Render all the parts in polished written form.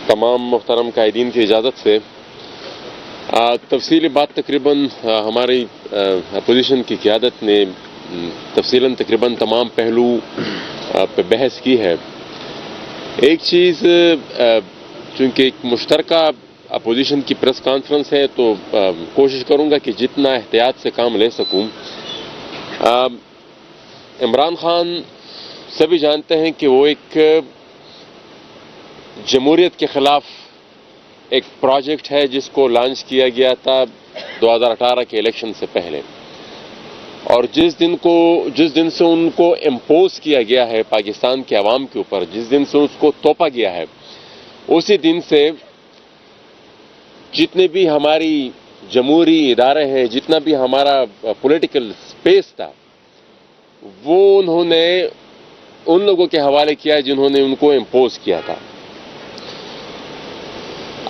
तमाम मुहतरम कायदीन की इजाज़त से तफसीली बात तकरीबन हमारी अपोजिशन की क़यादत ने तफसीलन तकरीबन तमाम पहलू पे बहस की है। एक चीज़ चूँकि एक मुश्तरका अपोजिशन की प्रेस कॉन्फ्रेंस है तो कोशिश करूँगा कि जितना एहतियात से काम ले सकूँ। इमरान खान सभी जानते हैं कि वो एक जमहूरियत के ख़िलाफ़ एक प्रोजेक्ट है जिसको लॉन्च किया गया था 2018 के इलेक्शन से पहले, और जिस दिन से उनको इम्पोज किया गया है पाकिस्तान के अवाम के ऊपर, जिस दिन से उसको तोपा गया है, उसी दिन से जितने भी हमारी जमहूरी इदारे हैं, जितना भी हमारा पॉलिटिकल स्पेस था, वो उन्होंने उन लोगों के हवाले किया जिन्होंने उनको इम्पोज किया था।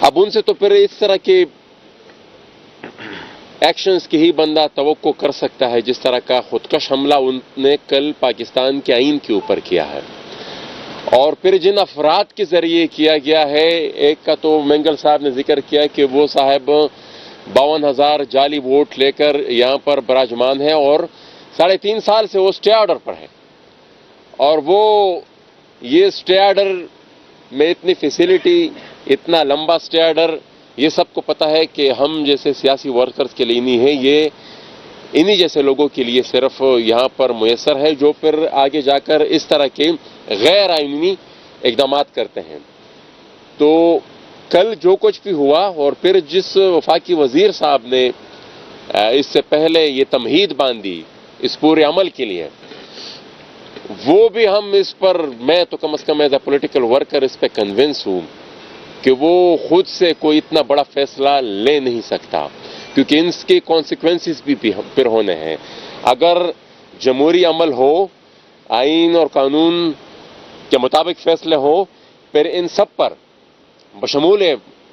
अब उनसे तो फिर इस तरह के एक्शंस की ही बंदा तवक्को कर सकता है जिस तरह का खुदकश हमला उनने कल पाकिस्तान के आईन के ऊपर किया है, और फिर जिन अफराद के जरिए किया गया है। एक का तो मेंगल साहब ने जिक्र किया कि वो साहब 52,000 जाली वोट लेकर यहाँ पर विराजमान है और 3.5 साल से वो स्टे ऑर्डर पर है, और वो ये स्टे ऑर्डर में इतनी फैसिलिटी, इतना लंबा स्टे ऑर्डर, ये सबको पता है कि हम जैसे सियासी वर्कर्स के लिए नहीं है, ये इन्हीं जैसे लोगों के लिए सिर्फ यहाँ पर मुयसर है जो फिर आगे जाकर इस तरह के गैर आईनी इकदाम करते हैं। तो कल जो कुछ भी हुआ, और फिर जिस वफाकी वजीर साहब ने इससे पहले ये तमहीद बांधी इस पूरे अमल के लिए, वो भी हम इस पर, मैं तो कम से कम एज ए पॉलिटिकल वर्कर इस पर कन्विंस हूँ कि वो खुद से कोई इतना बड़ा फैसला ले नहीं सकता, क्योंकि इसके कॉन्सिक्वेंसेस भी फिर होने हैं। अगर जमहूरी अमल हो, आइन और कानून के मुताबिक फैसले हो, फिर इन सब पर बशमूल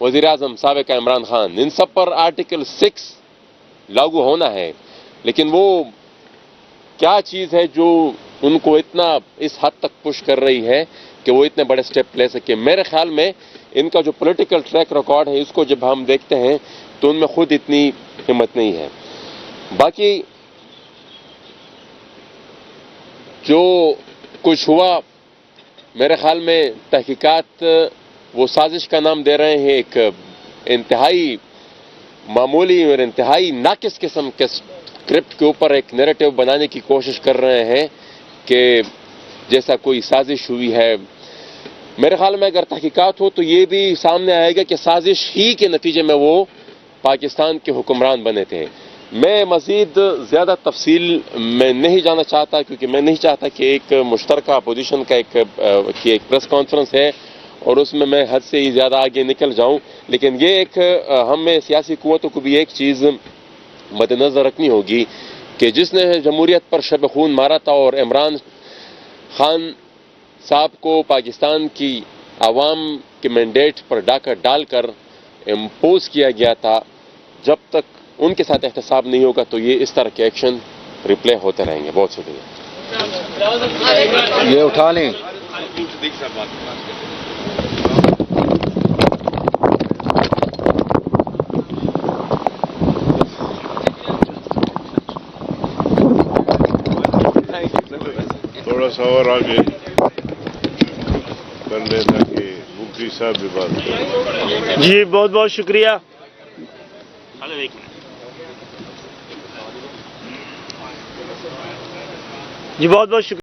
वज़ीर आज़म साबिक़ इमरान खान, इन सब पर आर्टिकल 6 लागू होना है। लेकिन वो क्या चीज़ है जो उनको इतना इस हद तक पुश कर रही है कि वो इतने बड़े स्टेप ले सके? मेरे ख्याल में इनका जो पॉलिटिकल ट्रैक रिकॉर्ड है, इसको जब हम देखते हैं तो उनमें खुद इतनी हिम्मत नहीं है। बाकी जो कुछ हुआ, मेरे ख्याल में तहकीकात वो साजिश का नाम दे रहे हैं, एक इंतहाई मामूली और इंतहाई नाकिस किस्म के स्क्रिप्ट के ऊपर एक नैरेटिव बनाने की कोशिश कर रहे हैं कि जैसा कोई साजिश हुई है। मेरे ख्याल में अगर तहकीकात हो तो ये भी सामने आएगा कि साजिश ही के नतीजे में वो पाकिस्तान के हुक्मरान बने थे। मैं मज़ीद ज़्यादा तफसील में नहीं जाना चाहता, क्योंकि मैं नहीं चाहता कि एक मुश्तरका अपोजिशन का एक प्रेस कॉन्फ्रेंस है और उसमें मैं हद से ही ज़्यादा आगे निकल जाऊं। लेकिन ये एक हमें सियासी कुव्वतों को भी एक चीज़ मद्देनज़र रखनी होगी कि जिसने जमहूरियत पर शब खून मारा था और इमरान खान साहब को पाकिस्तान की आवाम के मैंडेट पर डाका डालकर इम्पोज किया गया था, जब तक उनके साथ एहतसाब नहीं होगा तो ये इस तरह के एक्शन रिप्ले होते रहेंगे। बहुत शुक्रिया। ये उठा लें। थोड़ा सा और आगे कर लेना कि मुफ्ती साहब भी बात करें। जी बहुत बहुत शुक्रिया। जी बहुत बहुत शुक्रिया।